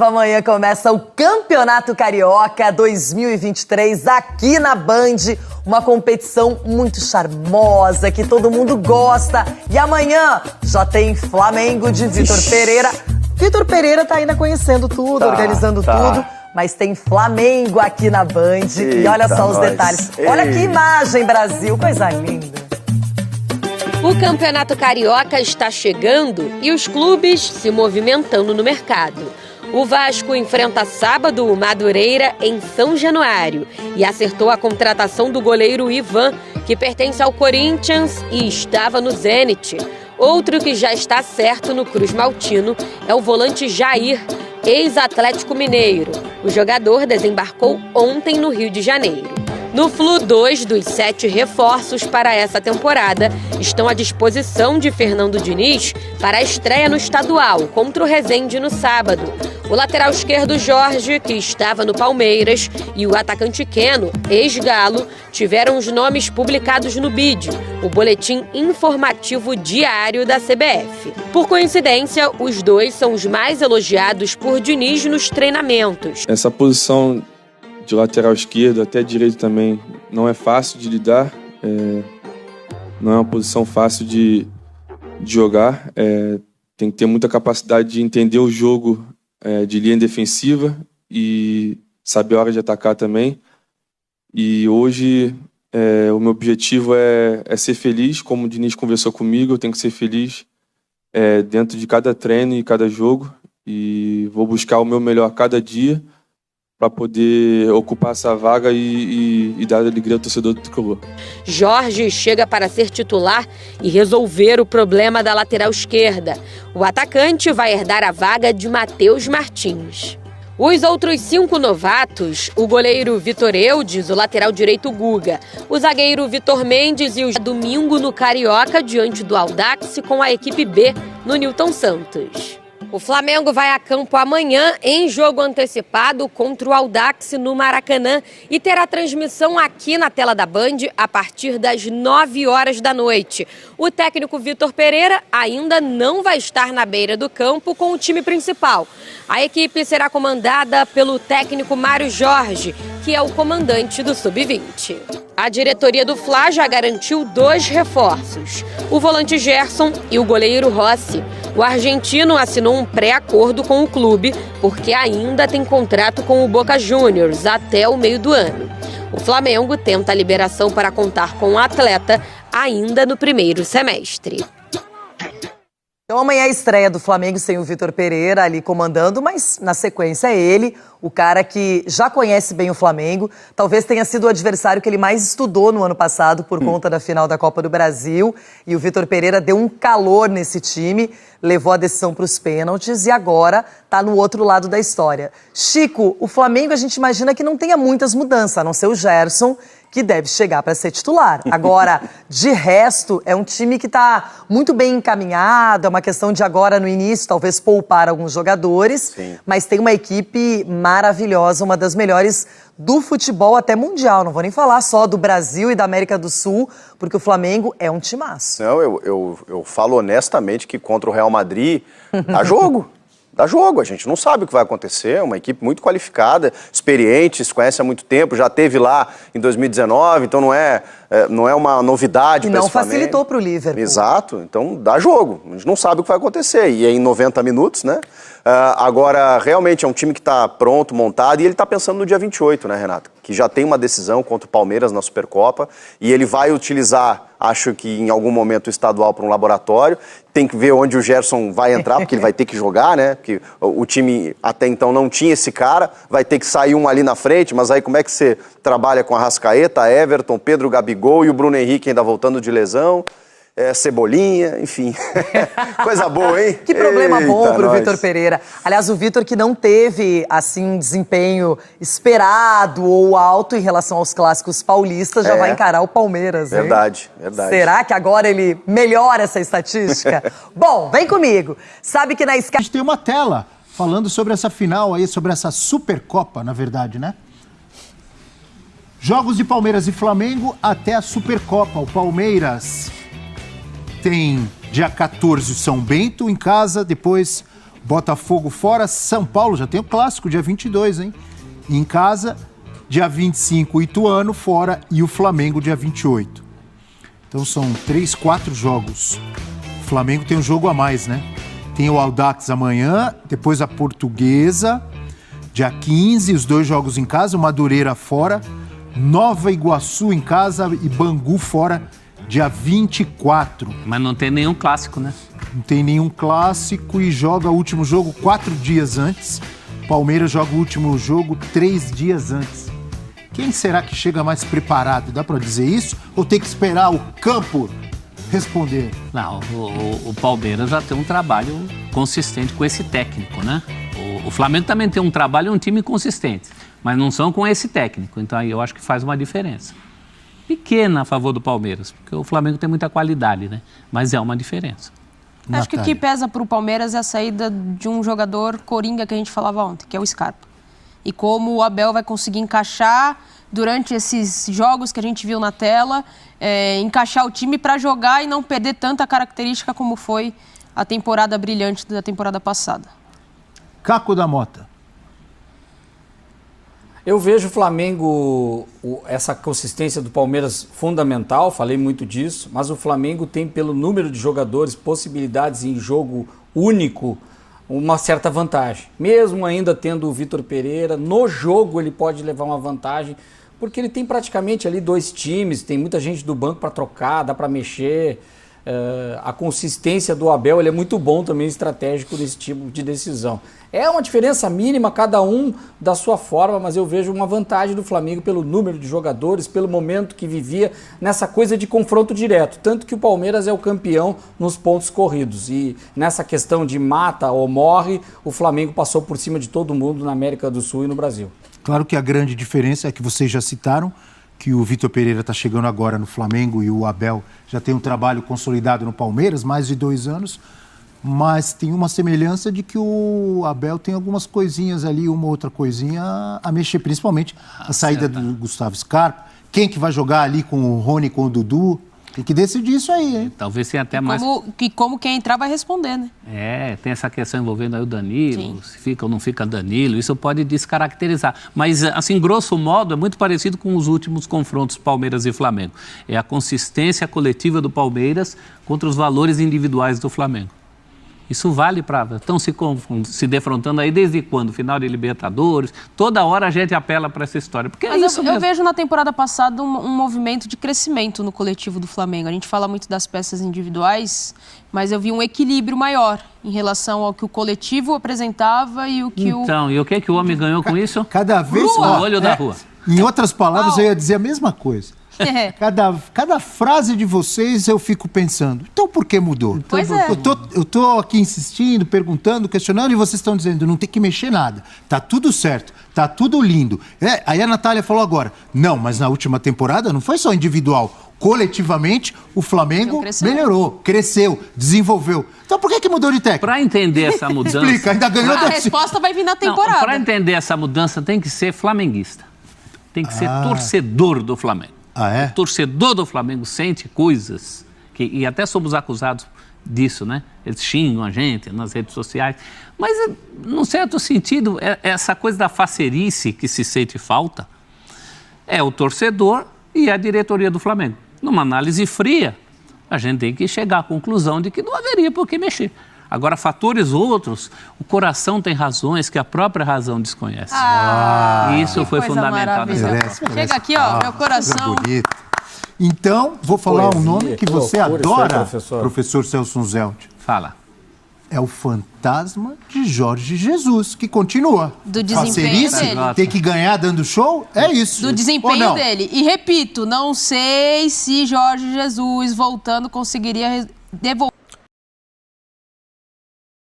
Amanhã começa o Campeonato Carioca 2023 aqui na Band, uma competição muito charmosa que todo mundo gosta. E amanhã já tem Flamengo de Vitor Pereira. Vitor Pereira tá ainda conhecendo tudo, organizando tudo, mas tem Flamengo aqui na Band. Eita, e olha só os detalhes. Olha que imagem, Brasil, coisa linda. O Campeonato Carioca está chegando e os clubes se movimentando no mercado. O Vasco enfrenta sábado o Madureira em São Januário e acertou a contratação do goleiro Ivan, que pertence ao Corinthians e estava no Zenit. Outro que já está certo no Cruz Maltino é o volante Jair, ex-Atlético Mineiro. O jogador desembarcou ontem no Rio de Janeiro. No Flu, 2 dos 7 reforços para essa temporada estão à disposição de Fernando Diniz para a estreia no estadual contra o Resende no sábado. O lateral esquerdo Jorge, que estava no Palmeiras, e o atacante Keno, ex-Galo, tiveram os nomes publicados no BID, o boletim informativo diário da CBF. Por coincidência, os dois são os mais elogiados por Diniz nos treinamentos. Essa posição de lateral esquerdo, até direito também, não é fácil de lidar, não é uma posição fácil de jogar, tem que ter muita capacidade de entender o jogo de linha defensiva e saber a hora de atacar também. E hoje o meu objetivo é ser feliz, como o Diniz conversou comigo, eu tenho que ser feliz dentro de cada treino e cada jogo, e vou buscar o meu melhor cada dia para poder ocupar essa vaga e dar alegria ao torcedor do tricolor. Jorge chega para ser titular e resolver o problema da lateral esquerda. O atacante vai herdar a vaga de Matheus Martins. Os outros 5 novatos, o goleiro Vitor Eudes, o lateral direito Guga, o zagueiro Vitor Mendes e o domingo no Carioca diante do Audax com a equipe B no Newton Santos. O Flamengo vai a campo amanhã em jogo antecipado contra o Audax no Maracanã e terá transmissão aqui na tela da Band a partir das 9 horas da noite. O técnico Vitor Pereira ainda não vai estar na beira do campo com o time principal. A equipe será comandada pelo técnico Mário Jorge, que é o comandante do Sub-20. A diretoria do Fla já garantiu 2 reforços, o volante Gerson e o goleiro Rossi. O argentino assinou um pré-acordo com o clube porque ainda tem contrato com o Boca Juniors até o meio do ano. O Flamengo tenta a liberação para contar com o atleta ainda no primeiro semestre. Então amanhã é a estreia do Flamengo sem o Vitor Pereira ali comandando, mas na sequência é ele, o cara que já conhece bem o Flamengo, talvez tenha sido o adversário que ele mais estudou no ano passado por conta da final da Copa do Brasil, e o Vitor Pereira deu um calor nesse time, levou a decisão para os pênaltis e agora está no outro lado da história. Chico, o Flamengo a gente imagina que não tenha muitas mudanças, a não ser o Gerson, que deve chegar para ser titular. Agora, de resto, é um time que está muito bem encaminhado, é uma questão de agora, no início, talvez poupar alguns jogadores, mas tem uma equipe maravilhosa, uma das melhores do futebol até mundial. Não vou nem falar só do Brasil e da América do Sul, porque o Flamengo é um timaço. Não, eu falo honestamente que contra o Real Madrid dá jogo. Dá jogo, a gente não sabe o que vai acontecer, é uma equipe muito qualificada, experiente, se conhece há muito tempo, já teve lá em 2019, então não é uma novidade para esse Flamengo. E não facilitou para o Liverpool. Exato, então dá jogo, a gente não sabe o que vai acontecer, e é em 90 minutos, né? Agora, realmente é um time que está pronto, montado, e ele está pensando no dia 28, né, Renato? Que já tem uma decisão contra o Palmeiras na Supercopa, e ele vai utilizar, acho que em algum momento, o estadual para um laboratório. Tem que ver onde o Gerson vai entrar, porque ele vai ter que jogar, né? Porque o time até então não tinha esse cara, vai ter que sair um ali na frente, mas aí como é que você trabalha com a Arrascaeta, Everton, Pedro Gabigol e o Bruno Henrique ainda voltando de lesão? Cebolinha, enfim. Coisa boa, hein? Que problema bom pro Vitor Pereira. Aliás, o Vitor que não teve, assim, um desempenho esperado ou alto em relação aos clássicos paulistas, já vai encarar o Palmeiras, hein? Verdade, verdade. Será que agora ele melhora essa estatística? Bom, vem comigo. Sabe que na Sky... A gente tem uma tela falando sobre essa final aí, sobre essa Supercopa, na verdade, né? Jogos de Palmeiras e Flamengo até a Supercopa. O Palmeiras tem dia 14 São Bento em casa, depois Botafogo fora, São Paulo, já tem o clássico, dia 22, hein? Em casa, dia 25, Ituano fora e o Flamengo, dia 28. Então são 3, 4 jogos. O Flamengo tem um jogo a mais, né? Tem o Audax amanhã, depois a Portuguesa, dia 15, os 2 jogos em casa, o Madureira fora, Nova Iguaçu em casa e Bangu fora, dia 24. Mas não tem nenhum clássico, né? Não tem nenhum clássico e joga o último jogo 4 dias antes. Palmeiras joga o último jogo 3 dias antes. Quem será que chega mais preparado? Dá pra dizer isso? Ou tem que esperar o campo responder? Não, o Palmeiras já tem um trabalho consistente com esse técnico, né? O Flamengo também tem um trabalho e um time consistente, mas não são com esse técnico. Então aí eu acho que faz uma diferença. Pequena a favor do Palmeiras, porque o Flamengo tem muita qualidade, né? Mas é uma diferença. Acho que o que pesa para o Palmeiras é a saída de um jogador coringa que a gente falava ontem, que é o Scarpa. E como o Abel vai conseguir encaixar durante esses jogos que a gente viu na tela, encaixar o time para jogar e não perder tanta característica como foi a temporada brilhante da temporada passada. Caco da Mota. Eu vejo o Flamengo, essa consistência do Palmeiras fundamental, falei muito disso, mas o Flamengo tem, pelo número de jogadores, possibilidades em jogo único, uma certa vantagem. Mesmo ainda tendo o Vitor Pereira, no jogo ele pode levar uma vantagem, porque ele tem praticamente ali 2 times, tem muita gente do banco para trocar, dá para mexer. A consistência do Abel, ele é muito bom também, estratégico nesse tipo de decisão. É uma diferença mínima, cada um da sua forma, mas eu vejo uma vantagem do Flamengo pelo número de jogadores, pelo momento que vivia, nessa coisa de confronto direto. Tanto que o Palmeiras é o campeão nos pontos corridos. E nessa questão de mata ou morre, o Flamengo passou por cima de todo mundo na América do Sul e no Brasil. Claro que a grande diferença é que vocês já citaram, que o Vitor Pereira está chegando agora no Flamengo e o Abel já tem um trabalho consolidado no Palmeiras, mais de 2 anos, mas tem uma semelhança de que o Abel tem algumas coisinhas ali, uma outra coisinha a mexer, principalmente a saída do Gustavo Scarpa, quem que vai jogar ali com o Rony, com o Dudu, tem que decidir isso aí, hein? Talvez tenha até mais... Como quem entrar vai responder, né? Tem essa questão envolvendo aí o Danilo, sim, se fica ou não fica Danilo, isso pode descaracterizar. Mas, assim, grosso modo, é muito parecido com os últimos confrontos Palmeiras e Flamengo. É a consistência coletiva do Palmeiras contra os valores individuais do Flamengo. Isso vale para... Estão se defrontando aí desde quando? Final de Libertadores. Toda hora a gente apela para essa história. Porque mas é isso mesmo. Eu vejo na temporada passada um movimento de crescimento no coletivo do Flamengo. A gente fala muito das peças individuais, mas eu vi um equilíbrio maior em relação ao que o coletivo apresentava e o que Então, e o que o homem ganhou com isso? Cada vez... O olho da rua. Em outras palavras, eu ia dizer a mesma coisa. Cada frase de vocês eu fico pensando, então por que mudou? Pois é. Eu tô aqui insistindo, perguntando, questionando e vocês estão dizendo, não tem que mexer nada, tá tudo certo, tá tudo lindo. Aí a Natália falou agora, não, mas na última temporada não foi só individual, coletivamente o Flamengo melhorou, cresceu, desenvolveu. Então por que mudou de técnico? Para entender essa mudança... Explica, ainda ganhou... A resposta vai vir na temporada. Para entender essa mudança tem que ser flamenguista, tem que ser torcedor do Flamengo. É? O torcedor do Flamengo sente coisas, e até somos acusados disso, né? Eles xingam a gente nas redes sociais. Mas, num certo sentido, essa coisa da facerice que se sente falta é o torcedor e a diretoria do Flamengo. Numa análise fria, a gente tem que chegar à conclusão de que não haveria por que mexer. Agora, fatores outros, o coração tem razões que a própria razão desconhece. Isso foi fundamental. Chega aqui, ó, meu coração. Então, vou falar um nome que você adora, aí, professor Celso Zelt. Fala. É o fantasma de Jorge Jesus, que continua. Do desempenho dele. Tem que ganhar dando show? É isso. Do desempenho dele. E repito, não sei se Jorge Jesus, voltando, conseguiria devolver